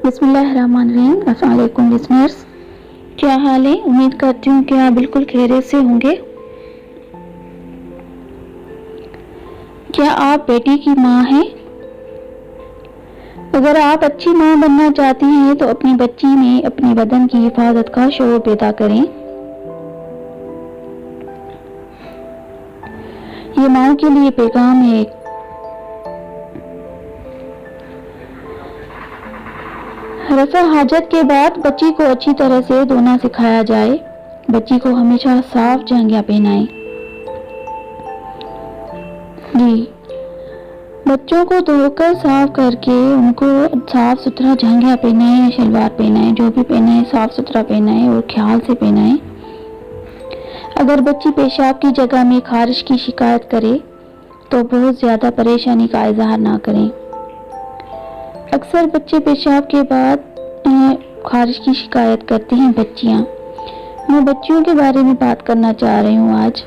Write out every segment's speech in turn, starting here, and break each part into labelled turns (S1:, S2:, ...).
S1: बिस्मिल्लाहिर्रहमानिर्रहीम। अस्सलाम वालेकुम लिसनर्स, क्या हाल है? उम्मीद करती हूँ कि आप बिल्कुल खैरियत से होंगे। क्या आप बेटी की माँ हैं? अगर आप अच्छी माँ बनना चाहती हैं तो अपनी बच्ची में अपने बदन की हिफाजत का शऊर पैदा करें। ये माँ के लिए पैगाम है। रफ़ा हाजत के बाद बच्ची को अच्छी तरह से धोना सिखाया जाए। बच्ची को हमेशा साफ जंघिया पहनाएं। जी, बच्चों को धोकर साफ करके उनको साफ सुथरा जंघिया पहनाएं या शलवार पहनाएं, जो भी पहनाएं साफ सुथरा पहनाएं और ख्याल से पहनाएं। अगर बच्ची पेशाब की जगह में खारिश की शिकायत करे तो बहुत ज़्यादा परेशानी का इजहार ना करें। अक्सर बच्चे पेशाब के बाद खारिश की शिकायत करते हैं बच्चियां। मैं बच्चियों के बारे में बात करना चाह रही हूँ आज,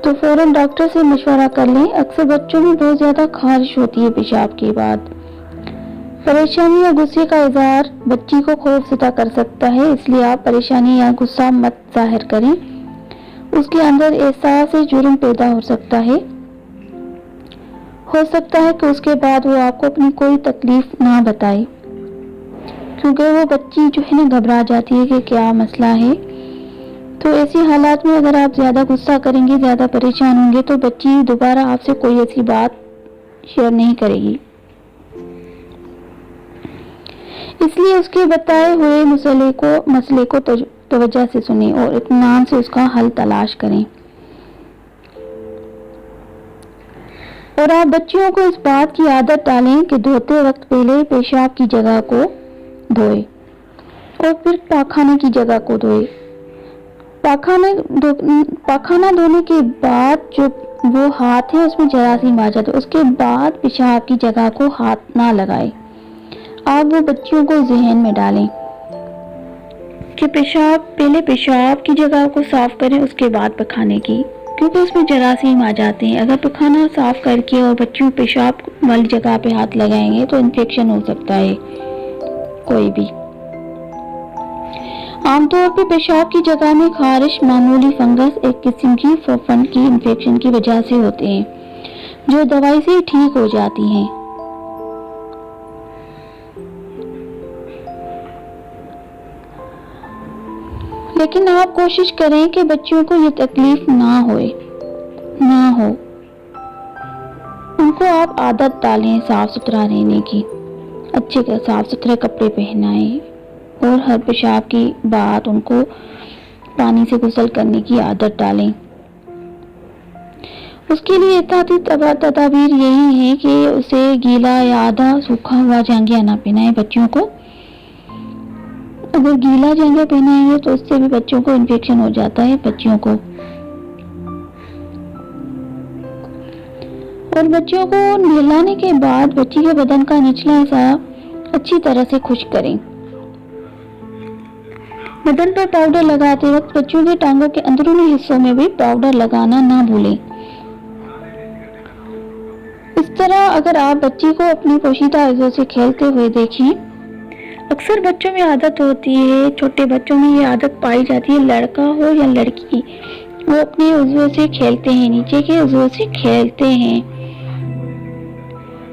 S1: तो फौरन डॉक्टर से मशवरा कर लें। अक्सर बच्चों में बहुत ज़्यादा खारिश होती है पेशाब के बाद। परेशानी या गुस्से का इजहार बच्ची को खौफज़दा कर सकता है, इसलिए आप परेशानी या गुस्सा मत जाहिर करें। उसके अंदर एहसास जुर्म पैदा हो सकता है कि उसके बाद वो आपको अपनी कोई तकलीफ ना बताए, क्योंकि वो बच्ची जो है ना घबरा जाती है कि क्या मसला है। तो ऐसी हालात में अगर आप ज़्यादा गुस्सा करेंगे, ज़्यादा परेशान होंगे, तो बच्ची दोबारा आपसे कोई ऐसी बात शेयर नहीं करेगी। इसलिए उसके बताए हुए मसले को तवज्जो से सुनें और इत्मीनान से उसका हल तलाश करें। और आप बच्चियों को इस बात की आदत डालें कि धोते वक्त पहले पेशाब की जगह को धोए और फिर पाखाने की जगह को धोए। पाखाना धोने के बाद जो वो हाथ है उसमें जरासीम आ जाते, उसके बाद पेशाब की जगह को हाथ ना लगाए। आप वो बच्चियों को जहन में डालें कि पहले पेशाब की जगह को साफ करें, उसके बाद पखाने की, क्योंकि उसमें जरासीम आ जाते हैं। अगर पखाना साफ करके और बच्चों पेशाब वाली जगह पे हाथ लगाएंगे तो इन्फेक्शन हो सकता है कोई भी। आमतौर पे पेशाब की जगह में खारिश मामूली फंगस, एक किस्म की फफन की इन्फेक्शन की वजह से होते हैं, जो दवाई से ठीक हो जाती हैं। लेकिन आप कोशिश करें कि बच्चियों को ये तकलीफ ना हो। उनको आप आदत डालें साफ सुथरा रहने की, अच्छे साफ सुथरे कपड़े पहनाएं और हर पेशाब की बाद उनको पानी से गुस्ल करने की आदत डालें। उसके लिए एहतियाती तदाबीर यही है कि उसे गीला या आधा सूखा हुआ जंघिया ना पहनाएं बच्चियों को। अगर गीला जंघिया पहनाएंगे तो उससे भी बच्चों को इन्फेक्शन हो जाता है बच्चियों को। और बच्चियों को नहलाने के बाद बच्ची के बदन का निचला हिस्सा अच्छी तरह से खुश्क करें। बदन पर पाउडर लगाते वक्त बच्चों के टांगों के अंदरूनी हिस्सों में भी पाउडर लगाना ना भूलें। इस तरह अगर आप बच्ची को अपनी पोशीदा अज़ा से खेलते हुए देखें, अक्सर बच्चों में आदत होती है, छोटे बच्चों में ये आदत पाई जाती है, लड़का हो या लड़की, वो अपने उज़्व से खेलते हैं, नीचे के उज़्व से खेलते हैं,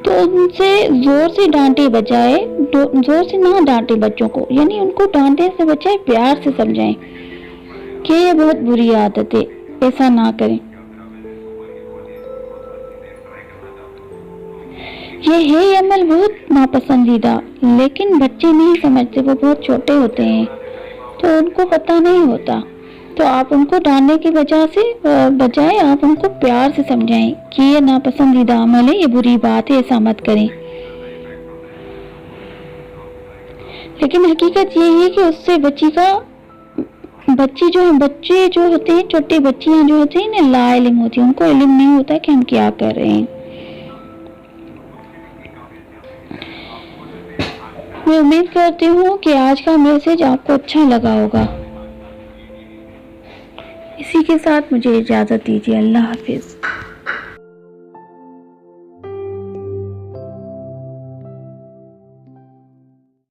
S1: तो उनसे जोर से डांटे बजाय, जोर से ना डांटे बच्चों को, यानी उनको डांटने से बजाय प्यार से समझाएं कि ये बहुत बुरी आदत है, ऐसा ना करें। ये अमल बहुत नापसंदीदा, लेकिन बच्चे नहीं समझते, वो बहुत छोटे होते हैं तो उनको पता नहीं होता। तो आप उनको डांटने की बजाय आप उनको प्यार से समझाएं कि ये नापसंदीदा अमल है, ये बुरी बात है, ऐसा मत करें। लेकिन हकीकत ये है कि उससे बच्चे जो होते हैं, छोटी बच्चियां जो होती हैं ना, लाइल्म होती हैं, उनको इल्म नहीं होता कि हम क्या कर रहे हैं। मैं उम्मीद करती हूँ कि आज का मैसेज आपको अच्छा लगा होगा। इसी के साथ मुझे इजाज़त दीजिए। अल्लाह हाफिज़।